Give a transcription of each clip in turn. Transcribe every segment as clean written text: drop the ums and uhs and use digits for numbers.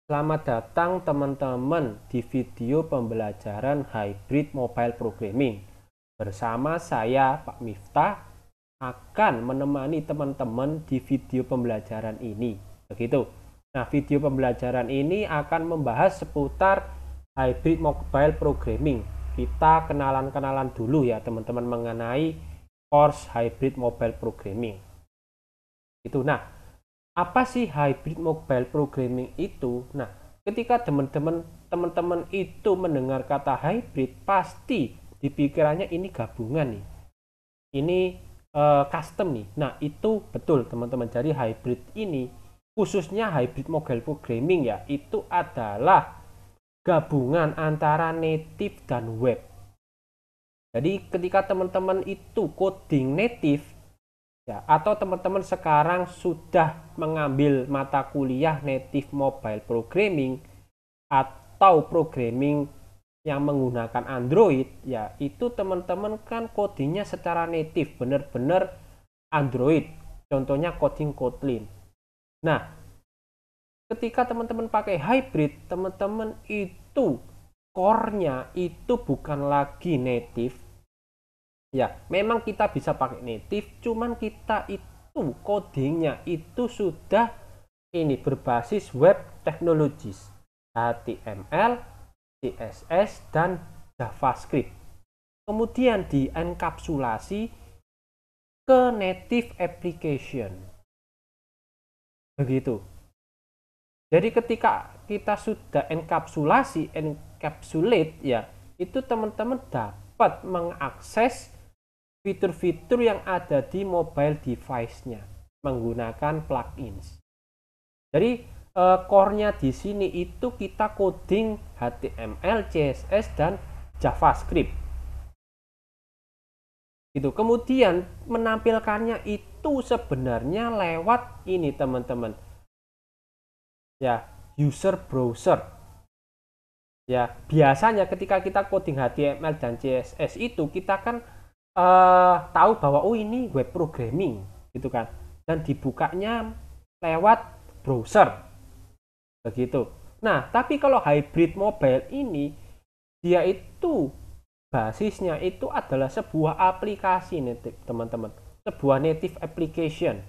Selamat datang teman-teman di video pembelajaran hybrid mobile programming. Bersama saya Pak Miftah akan menemani teman-teman di video pembelajaran ini. Begitu. Nah, video pembelajaran ini akan membahas seputar hybrid mobile programming. Kita kenalan-kenalan dulu ya teman-teman mengenai course hybrid mobile programming. Itu. Nah, apa sih hybrid mobile programming itu? Nah, ketika teman-teman itu mendengar kata hybrid, pasti di pikirannya ini gabungan nih. Ini custom nih. Nah, itu betul teman-teman. Jadi hybrid ini, khususnya hybrid mobile programming ya, itu adalah gabungan antara native dan web. Jadi ketika teman-teman itu coding native, ya, atau teman-teman sekarang sudah mengambil mata kuliah native mobile programming atau programming yang menggunakan Android, ya itu teman-teman kan codingnya secara native, benar-benar Android. Contohnya coding Kotlin. Nah, ketika teman-teman pakai hybrid, teman-teman itu core-nya itu bukan lagi native. Ya, memang kita bisa pakai native, cuman kita itu codingnya itu sudah ini berbasis web technologies, HTML, CSS, dan JavaScript. Kemudian dienkapsulasi ke native application. Begitu. Jadi ketika kita sudah encapsulate ya, itu teman-teman dapat mengakses fitur-fitur yang ada di mobile device-nya menggunakan plugins. Jadi core-nya di sini itu kita coding HTML, CSS, dan JavaScript. Gitu. Kemudian menampilkannya itu sebenarnya lewat ini teman-teman. Ya, user browser. Ya, biasanya ketika kita coding HTML dan CSS itu kita kan tahu bahwa oh ini web programming gitu kan, dan dibukanya lewat browser begitu. Nah, tapi kalau hybrid mobile ini dia itu basisnya itu adalah sebuah aplikasi native teman-teman, sebuah native application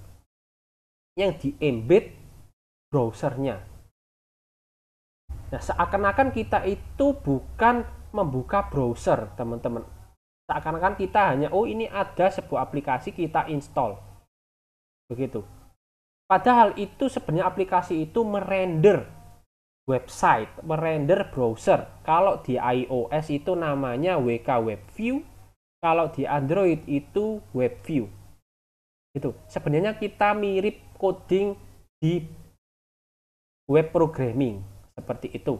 yang di-embed browsernya. Nah, seakan-akan kita itu bukan membuka browser teman-teman, seakan-akan kita hanya oh ini ada sebuah aplikasi kita install begitu. Padahal itu sebenarnya aplikasi itu merender website, merender browser. Kalau di iOS itu namanya WK WebView, kalau di Android itu WebView. Itu sebenarnya kita mirip coding di web programming seperti itu.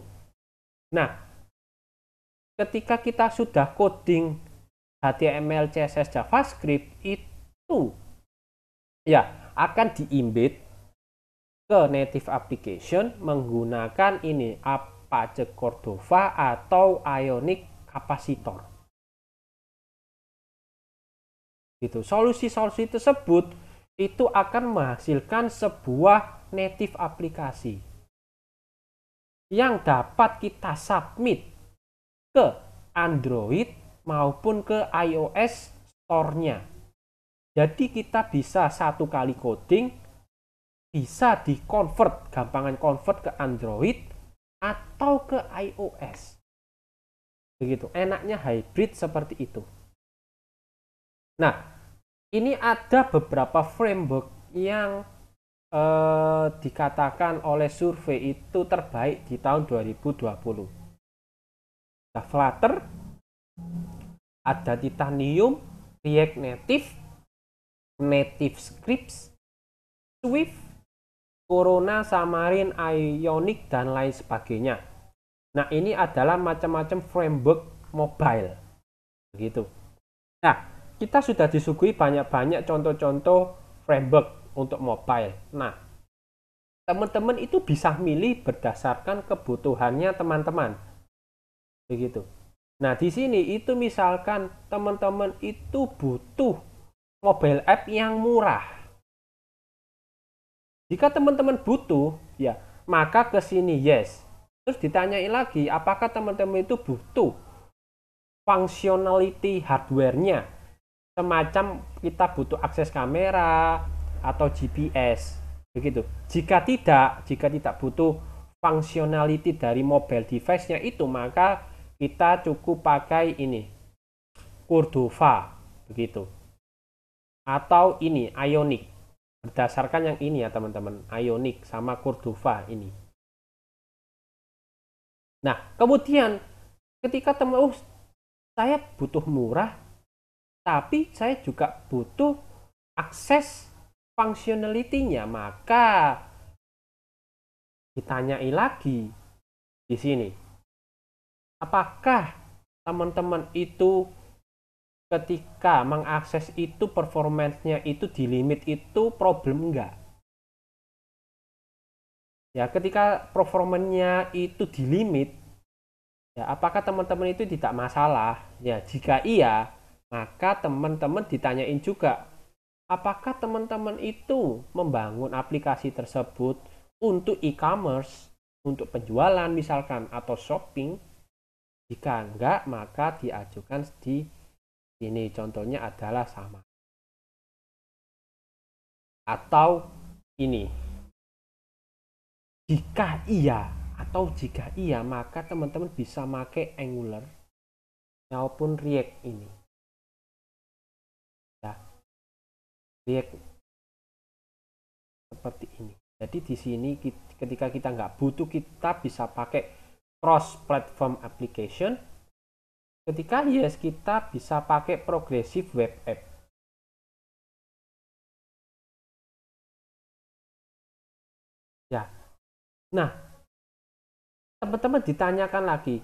Nah, ketika kita sudah coding HTML, CSS, JavaScript itu ya akan di-embed ke native application menggunakan ini Apache Cordova atau Ionic Capacitor. Gitu. Solusi-solusi tersebut itu akan menghasilkan sebuah native aplikasi yang dapat kita submit ke Android maupun ke iOS store-nya. Jadi kita bisa satu kali coding, bisa di-convert, gampangan convert ke Android atau ke iOS. Begitu, enaknya hybrid seperti itu. Nah, ini ada beberapa framework yang dikatakan oleh survei itu terbaik di tahun 2020. Ada Flutter, ada Titanium, React Native, Native Scripts, Swift, Corona, Xamarin, Ionic, dan lain sebagainya. Nah, ini adalah macam-macam framework mobile. Begitu. Nah, kita sudah disuguhi banyak-banyak contoh-contoh framework untuk mobile. Nah, teman-teman itu bisa milih berdasarkan kebutuhannya teman-teman. Begitu. Nah, di sini itu misalkan teman-teman itu butuh mobile app yang murah. Jika teman-teman butuh, ya maka ke sini yes. Terus ditanyai lagi, apakah teman-teman itu butuh functionality hardware-nya? Semacam kita butuh akses kamera atau GPS, begitu. Jika tidak butuh functionality dari mobile device-nya itu, maka kita cukup pakai ini, Cordova, begitu. Atau ini, Ionic. Berdasarkan yang ini ya teman-teman, Ionic sama Cordova ini. Nah, kemudian ketika teman, saya butuh murah, tapi saya juga butuh akses functionality-nya, maka ditanyai lagi di sini. Apakah teman-teman itu ketika mengakses itu performance-nya itu di limit itu problem enggak? Ya, ketika performanya itu di limit, ya apakah teman-teman itu tidak masalah? Ya, jika iya, maka teman-teman ditanyain juga, apakah teman-teman itu membangun aplikasi tersebut untuk e-commerce, untuk penjualan misalkan, atau shopping? Jika enggak, maka diajukan di sini. Contohnya adalah sama. Atau ini. Jika iya, maka teman-teman bisa pakai Angular maupun React ini. Ya. React seperti ini. Jadi di sini ketika kita nggak butuh, kita bisa pakai cross platform application. Ketika yes, kita bisa pakai progressive web app. Ya. Nah, teman-teman ditanyakan lagi,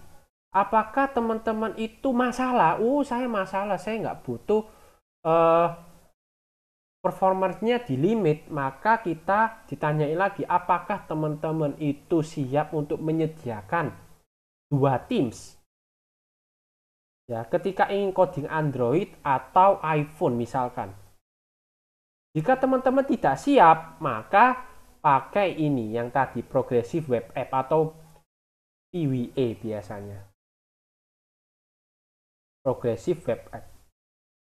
apakah teman-teman itu masalah? Saya masalah, saya nggak butuh performance-nya di limit. Maka kita ditanyai lagi, apakah teman-teman itu siap untuk menyediakan 2 teams? Ya, ketika ingin coding Android atau iPhone misalkan. Jika teman-teman tidak siap, maka pakai ini yang tadi, Progressive Web App atau PWA biasanya. Progressive Web App.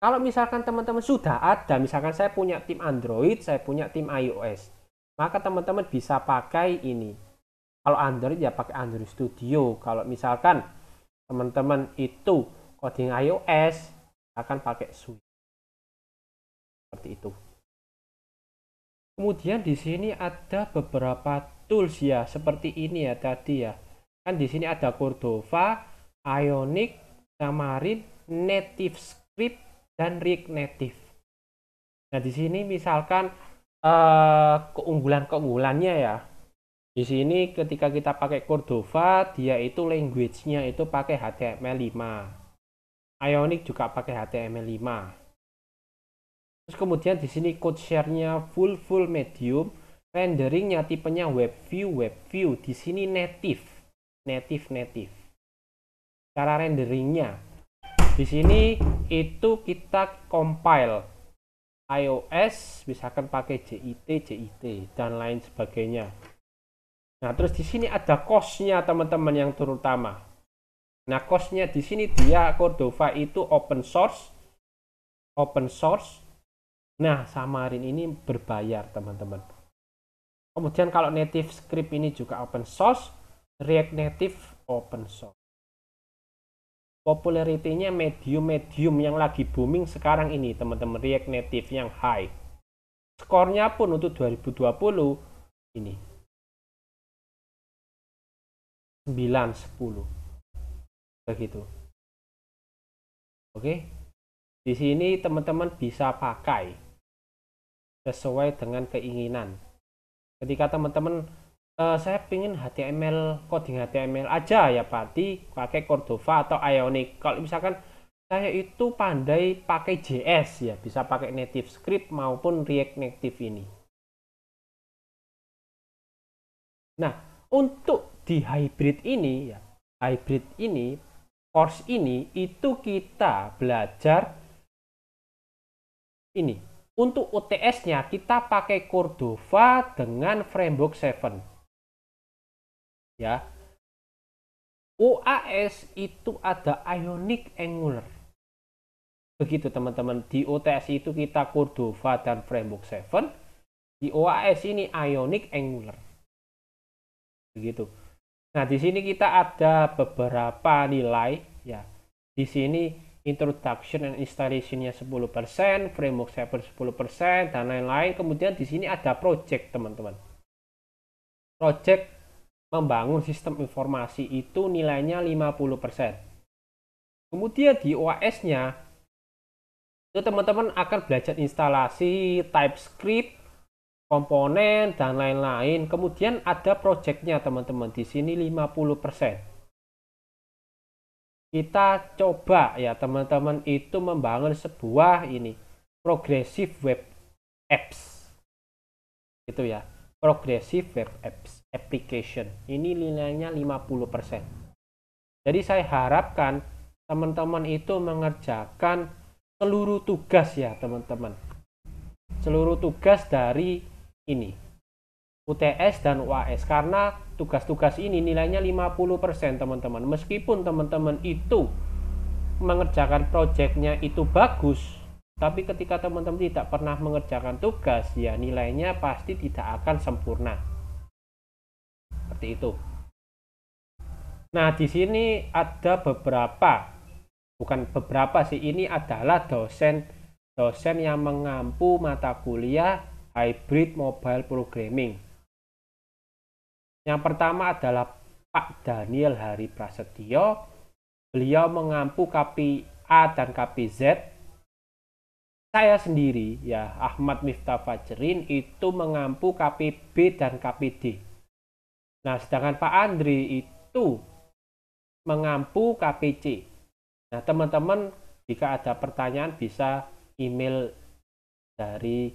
Kalau misalkan teman-teman sudah ada, misalkan saya punya tim Android, saya punya tim iOS, maka teman-teman bisa pakai ini. Kalau Android ya pakai Android Studio. Kalau misalkan teman-teman itu coding iOS, akan pakai Swift. Seperti itu. Kemudian di sini ada beberapa tools ya, seperti ini ya tadi ya. Kan di sini ada Cordova, Ionic, Xamarin, Native Script, dan React Native. Nah, di sini misalkan keunggulan-keunggulannya ya. Di sini ketika kita pakai Cordova, dia itu language-nya itu pakai HTML5. Ionic juga pakai HTML5. Terus kemudian di sini code share-nya full medium, renderingnya tipenya web view. Di sini native. Cara renderingnya di sini itu kita compile iOS, misalkan pakai JIT dan lain sebagainya. Nah, terus di sini ada cost-nya teman-teman yang terutama. Nah, cost-nya di sini dia Cordova itu open source. Nah, Xamarin ini berbayar, teman-teman. Kemudian kalau native script ini juga open source, React Native open source. Popularity-nya medium yang lagi booming sekarang ini, teman-teman, React Native yang high. Skornya pun untuk 2020 ini 9-10. Begitu. Oke. Di sini teman-teman bisa pakai sesuai dengan keinginan. Ketika teman-teman saya ingin HTML, coding HTML aja ya, berarti pakai Cordova atau Ionic. Kalau misalkan saya itu pandai pakai JS ya, bisa pakai Native Script maupun React Native ini. Nah, untuk di hybrid ini ya, course ini itu kita belajar ini. Untuk UTS-nya kita pakai Cordova dengan Framework 7. ya. OAS itu ada Ionic Angular. Begitu teman-teman, di OTS itu kita Cordova dan Framework 7, di OAS ini Ionic Angular. Begitu. Nah, di sini kita ada beberapa nilai ya. Di sini introduction and installation-nya 10%, framework 7 10%, dan lain-lain. Kemudian di sini ada project, teman-teman. Project membangun sistem informasi itu nilainya 50%. Kemudian di OAS-nya itu teman-teman akan belajar instalasi TypeScript, komponen, dan lain-lain. Kemudian ada projectnya teman-teman, di sini 50%. Kita coba ya teman-teman itu membangun sebuah progressive web apps. Gitu ya. Progressive web apps application. Ini nilainya 50%. Jadi saya harapkan teman-teman itu mengerjakan seluruh tugas ya teman-teman. Seluruh tugas dari UTS dan UAS, karena tugas-tugas ini nilainya 50% teman-teman. Meskipun teman-teman itu mengerjakan proyeknya itu bagus, tapi ketika teman-teman tidak pernah mengerjakan tugas, ya nilainya pasti tidak akan sempurna. Seperti itu. Nah, di sini ada ini adalah dosen yang mengampu mata kuliah hybrid mobile programming. Yang pertama adalah Pak Daniel Hari Prasetyo. Beliau mengampu KPA dan KPZ. Saya sendiri ya Ahmad Miftah Fajrin itu mengampu KPB dan KPD. Nah, sedangkan Pak Andri itu mengampu KPC. Nah, teman-teman jika ada pertanyaan bisa email dari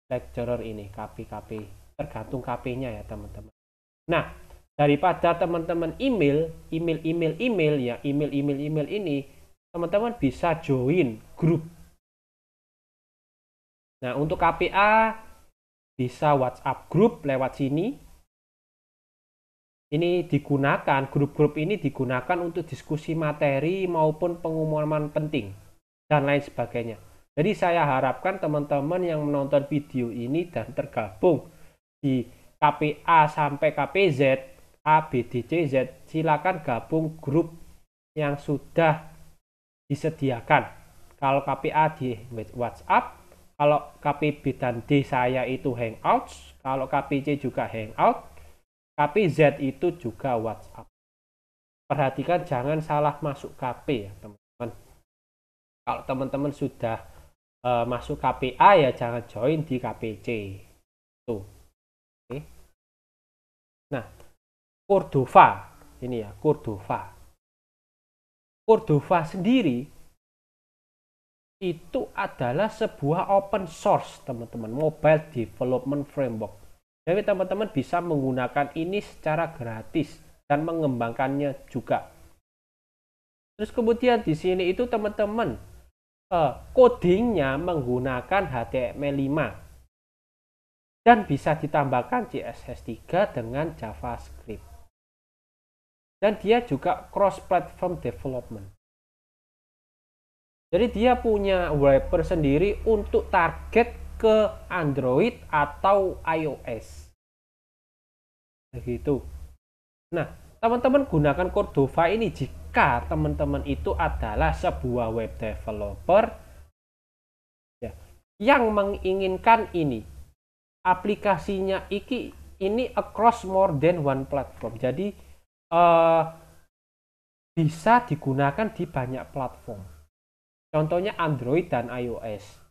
lecturer ini KP, tergantung KP-nya ya teman-teman. Nah, daripada teman-teman email ini, teman-teman bisa join grup. Nah, untuk KPA bisa WhatsApp grup lewat sini. Ini digunakan, grup-grup ini digunakan untuk diskusi materi maupun pengumuman penting dan lain sebagainya. Jadi saya harapkan teman-teman yang menonton video ini dan tergabung di KPA sampai KPZ, A, B, D, C, Z, silakan gabung grup yang sudah disediakan. Kalau KPA di WhatsApp, kalau KPB dan D saya itu Hangouts, kalau KPC juga Hangout, KPZ itu juga WhatsApp. Perhatikan jangan salah masuk KP ya teman-teman. Kalau teman-teman sudah masuk KPA ya jangan join di KPC. Tuh. Oke. Nah, Cordova ini ya, Cordova sendiri itu adalah sebuah open source teman-teman, mobile development framework. Jadi teman-teman bisa menggunakan ini secara gratis dan mengembangkannya juga. Terus kemudian di sini itu teman-teman codingnya menggunakan HTML5 dan bisa ditambahkan CSS3 dengan JavaScript. Dan dia juga cross-platform development. Jadi dia punya wrapper sendiri untuk target ke Android atau iOS. Begitu. Nah, teman-teman gunakan Cordova ini jika teman-teman itu adalah sebuah web developer ya, yang menginginkan aplikasinya ini across more than one platform. Jadi bisa digunakan di banyak platform. Contohnya Android dan iOS.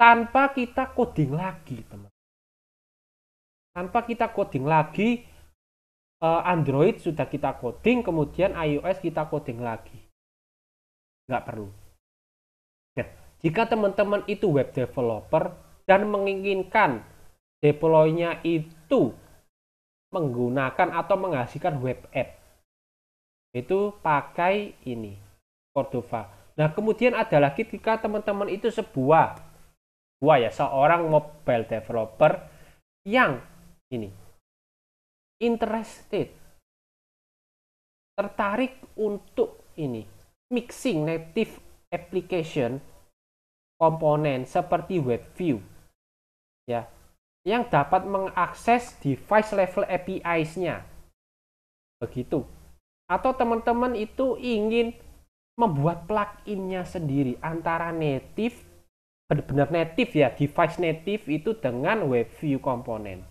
Tanpa kita coding lagi, teman. Tanpa kita coding lagi, Android sudah kita coding, kemudian iOS kita coding lagi. Nggak perlu. Nah, jika teman-teman itu web developer dan menginginkan deploy-nya itu menggunakan atau menghasilkan web app, itu pakai Cordova. Nah, kemudian ada lagi ketika teman-teman itu seorang mobile developer yang interested tertarik untuk ini mixing native application komponen seperti WebView ya, yang dapat mengakses device level APIs-nya begitu. Atau teman-teman itu ingin membuat plugin-nya sendiri antara native, benar-benar native ya, device native itu dengan WebView komponen.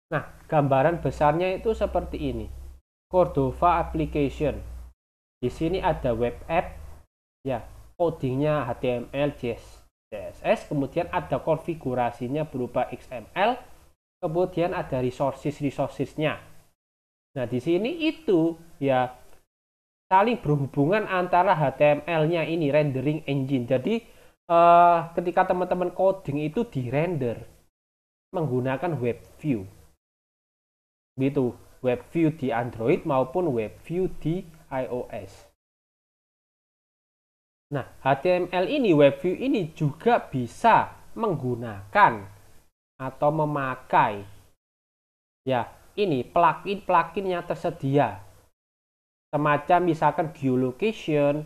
Nah, gambaran besarnya itu seperti ini. Cordova application. Di sini ada web app ya, codingnya HTML, CSS, kemudian ada konfigurasinya berupa XML, kemudian ada resources-nya. Nah, di sini itu ya saling berhubungan antara HTML-nya ini, rendering engine. Jadi ketika teman-teman coding itu di-render menggunakan WebView. Gitu, WebView di Android maupun WebView di iOS. Nah, HTML ini, WebView ini juga bisa menggunakan atau memakai ya, ini plugin yang tersedia. Semacam misalkan geolocation,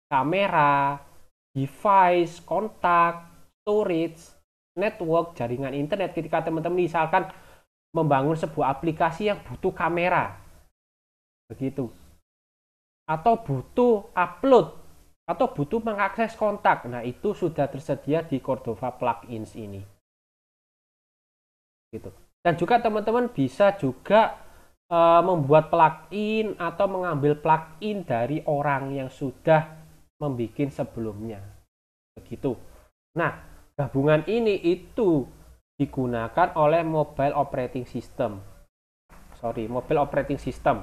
kamera, device, kontak, storage, network, jaringan internet. Ketika teman-teman misalkan membangun sebuah aplikasi yang butuh kamera, begitu, atau butuh upload, atau butuh mengakses kontak, nah itu sudah tersedia di Cordova Plugins ini. Gitu. Dan juga teman-teman bisa juga membuat plugin atau mengambil plugin dari orang yang sudah membuat sebelumnya. Begitu. Nah, gabungan ini itu digunakan oleh mobile operating system. Mobile operating system.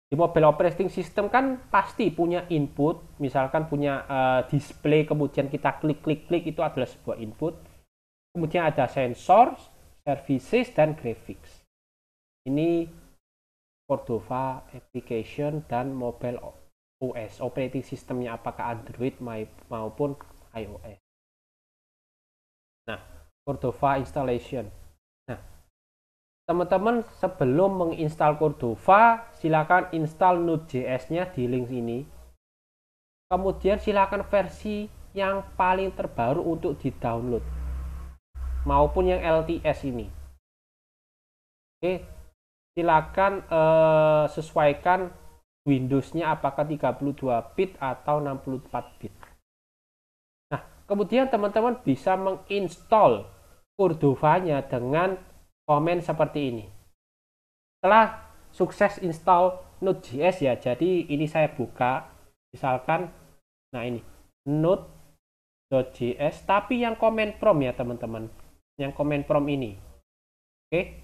Di mobile operating system kan pasti punya input, misalkan punya display, kemudian kita klik itu adalah sebuah input. Kemudian ada sensor, services, dan graphics. Ini Cordova application dan mobile OS, operating systemnya apakah Android maupun iOS. Nah, Cordova installation. Nah, teman-teman sebelum menginstal Cordova, silakan install Node.js-nya di link ini. Kemudian silakan versi yang paling terbaru untuk di-download maupun yang LTS ini. Oke, silakan sesuaikan Windows-nya apakah 32 bit atau 64 bit. Nah, kemudian teman-teman bisa menginstall Cordova-nya dengan komen seperti ini. Setelah sukses install Node.js ya, jadi ini saya buka, misalkan, nah ini, Node.js, tapi yang command prompt ya teman-teman, yang command prompt ini. Oke.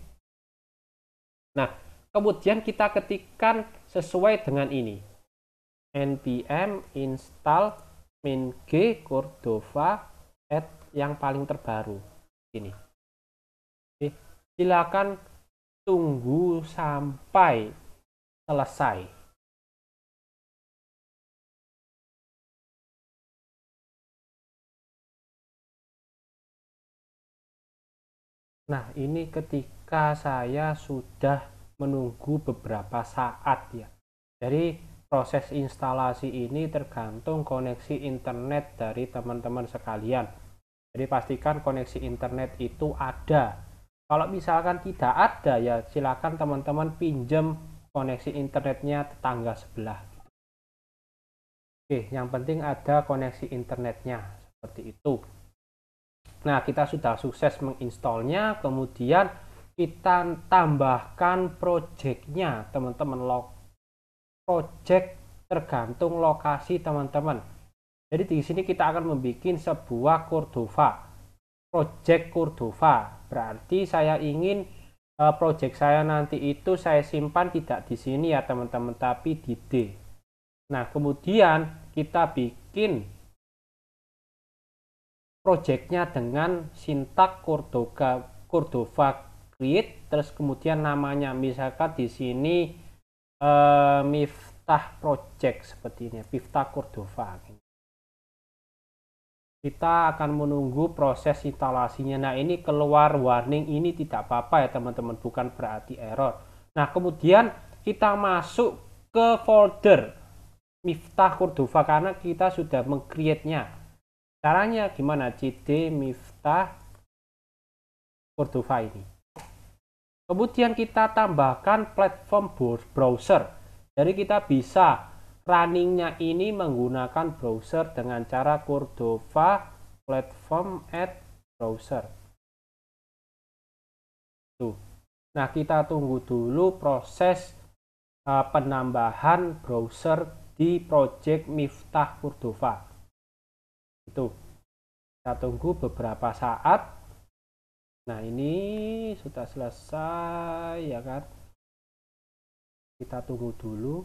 Nah, kemudian kita ketikkan sesuai dengan ini. npm install min-g Cordova add yang paling terbaru. Ini. Oke. Silakan tunggu sampai selesai. Nah, ini ketika saya sudah menunggu beberapa saat ya. Jadi proses instalasi ini tergantung koneksi internet dari teman-teman sekalian. Jadi pastikan koneksi internet itu ada. Kalau misalkan tidak ada ya silakan teman-teman pinjam koneksi internetnya tetangga sebelah. Oke, yang penting ada koneksi internetnya seperti itu. Nah, kita sudah sukses menginstalnya, kemudian kita tambahkan project-nya, teman-teman. Project tergantung lokasi teman-teman. Jadi di sini kita akan membuat sebuah Cordova, project Cordova. Berarti saya ingin project saya nanti itu saya simpan tidak di sini ya teman-teman, tapi di D. Nah, kemudian kita bikin projectnya dengan sintak Cordova create, terus kemudian namanya misalkan di sini Miftah project seperti ini, Miftah Cordova. Kita akan menunggu proses instalasinya. Nah, ini keluar warning ini tidak apa-apa ya teman-teman, bukan berarti error. Nah, kemudian kita masuk ke folder Miftah Cordova karena kita sudah meng-create-nya. Caranya gimana? cd Miftah Cordova ini. Kemudian kita tambahkan platform browser. Jadi kita bisa runningnya ini menggunakan browser dengan cara Cordova platform add browser. Tuh. Nah, kita tunggu dulu proses penambahan browser di project Miftah Cordova. Itu. Kita tunggu beberapa saat. Nah, ini sudah selesai ya kan. Kita tunggu dulu.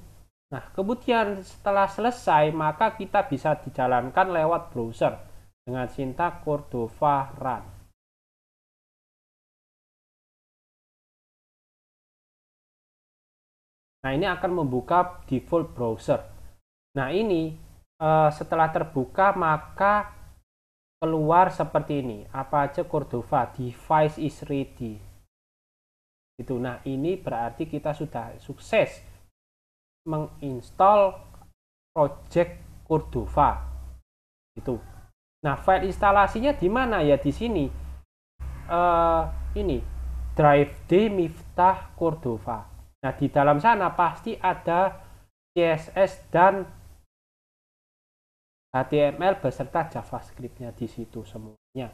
Nah, kemudian setelah selesai maka kita bisa dijalankan lewat browser dengan sintak Cordova Run. Nah, ini akan membuka default browser. Nah, ini setelah terbuka maka keluar seperti ini. Apa aja Cordova, device is ready. Itu. Nah, ini berarti kita sudah sukses menginstal project Cordova. Itu. Nah, file instalasinya di mana ya? Di sini. Ini drive D Miftah Cordova. Nah, di dalam sana pasti ada CSS dan HTML beserta JavaScript-nya di situ semuanya.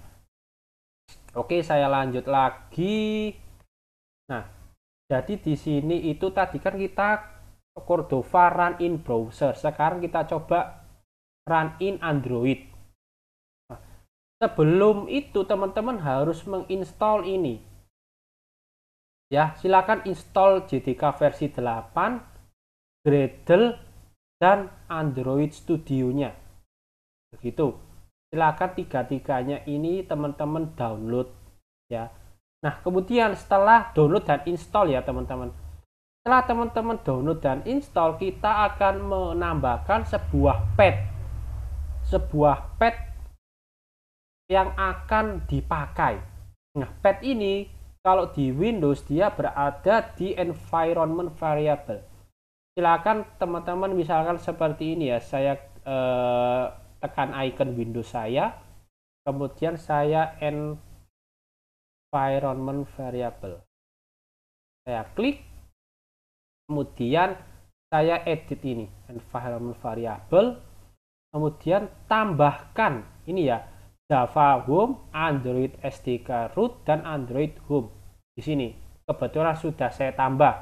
Oke, saya lanjut lagi. Nah, jadi di sini itu tadi kan kita Cordova run in browser. Sekarang kita coba run in Android. Nah, sebelum itu teman-teman harus menginstal ini. Ya, silakan install JDK versi 8, Gradle, dan Android Studio-nya. Begitu. Silakan tiga-tiganya ini teman-teman download ya. Nah, kemudian setelah download dan install ya teman-teman. Setelah teman-teman download dan install, kita akan menambahkan sebuah path. Sebuah path yang akan dipakai. Nah, path ini kalau di Windows dia berada di environment variable. Silakan teman-teman misalkan seperti ini ya. Saya tekan icon Windows saya, kemudian saya environment variable. Saya klik, kemudian saya edit ini environment variable, kemudian tambahkan ini ya Java Home, Android SDK root dan Android Home. Di sini kebetulan sudah saya tambah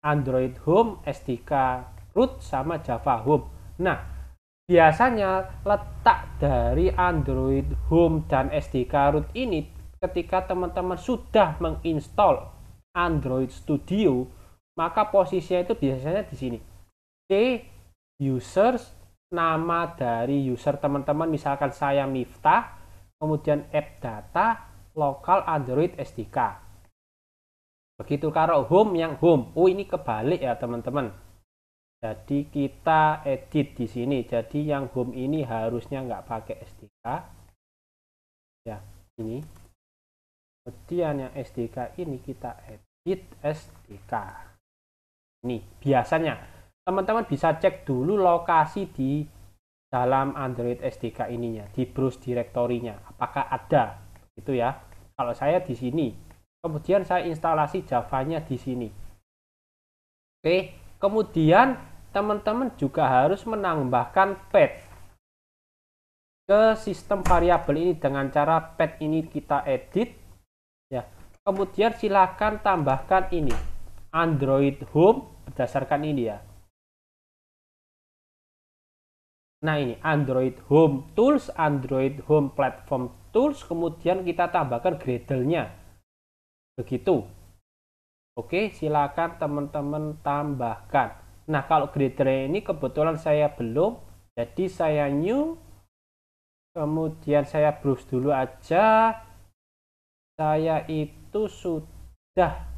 Android Home, SDK root sama Java Home. Nah, biasanya letak dari Android Home dan SDK root ini ketika teman-teman sudah menginstal Android Studio, maka posisinya itu biasanya di sini. C users, nama dari user teman-teman, misalkan saya Miftah, kemudian app data, lokal Android SDK. Begitu. Kalau home yang home. Oh, ini kebalik ya teman-teman. Jadi kita edit di sini. Jadi yang home ini harusnya nggak pakai SDK. Ya, ini. Kemudian yang SDK ini kita edit SDK. Ini biasanya teman-teman bisa cek dulu lokasi di dalam Android SDK ininya, di browse direktorinya, apakah ada, gitu ya. Kalau saya di sini, kemudian saya instalasi Java-nya di sini. Oke, kemudian teman-teman juga harus menambahkan path ke sistem variabel ini dengan cara path ini kita edit ya. Kemudian silakan tambahkan ini Android Home berdasarkan ini ya. Nah, ini Android Home Tools, Android Home Platform Tools, kemudian kita tambahkan Gradle-nya. Begitu. Oke, silakan teman-teman tambahkan. Nah, kalau Gradle ini kebetulan saya belum, jadi saya new, kemudian saya browse dulu aja. Saya itu sudah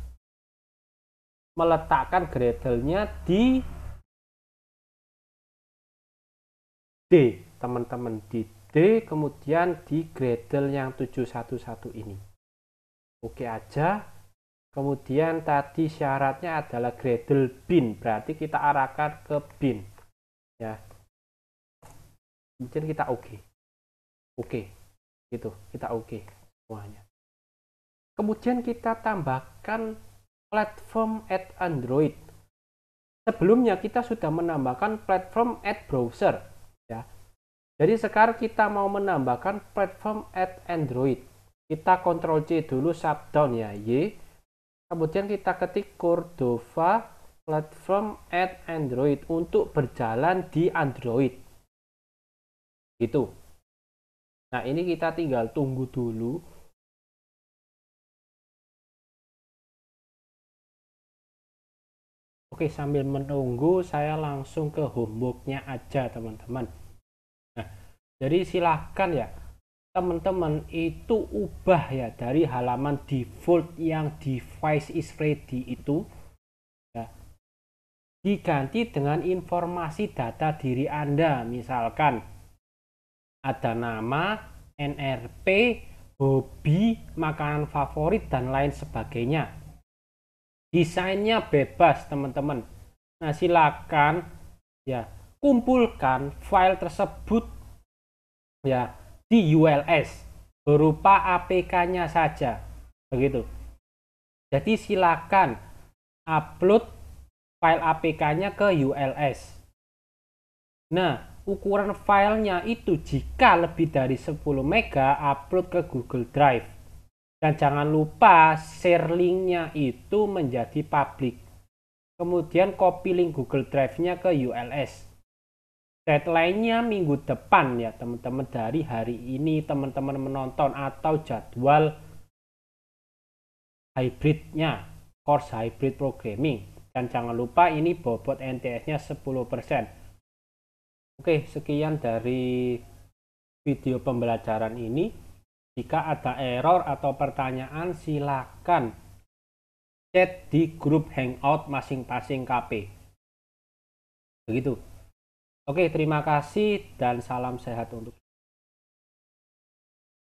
meletakkan Gradle-nya di D, teman-teman, di D, kemudian di Gradle yang 711 ini. Oke aja. Kemudian tadi syaratnya adalah Gradle bin, berarti kita arahkan ke bin ya. Kemudian kita oke gitu, kita oke semuanya. Kemudian kita tambahkan platform add Android. Sebelumnya kita sudah menambahkan platform add browser ya. Jadi sekarang kita mau menambahkan platform add Android. Kita Ctrl C dulu, shutdown ya, Y. Kemudian kita ketik Cordova platform add Android untuk berjalan di Android. Gitu. Nah, ini kita tinggal tunggu dulu. Oke, sambil menunggu saya langsung ke homebook-nya aja, teman-teman. Nah, jadi silahkan ya, teman-teman itu ubah ya dari halaman default yang device is ready itu ya, diganti dengan informasi data diri Anda, misalkan ada nama, NRP, hobi, makanan favorit, dan lain sebagainya. Desainnya bebas, teman-teman. Nah, silakan ya kumpulkan file tersebut ya di ULS berupa APK-nya saja, begitu. Jadi silakan upload file APK-nya ke ULS. Nah, ukuran filenya itu jika lebih dari 10 MB upload ke Google Drive. Dan jangan lupa share linknya itu menjadi public. Kemudian copy link Google Drive-nya ke ULS. Deadline-nya minggu depan ya teman-teman, dari hari ini teman-teman menonton, atau jadwal hybridnya, course hybrid programming. Dan jangan lupa ini bobot NTS-nya 10%. Oke, sekian dari video pembelajaran ini. Jika ada error atau pertanyaan, silakan chat di grup Hangout masing-masing KP. Begitu. Oke, terima kasih dan salam sehat untuk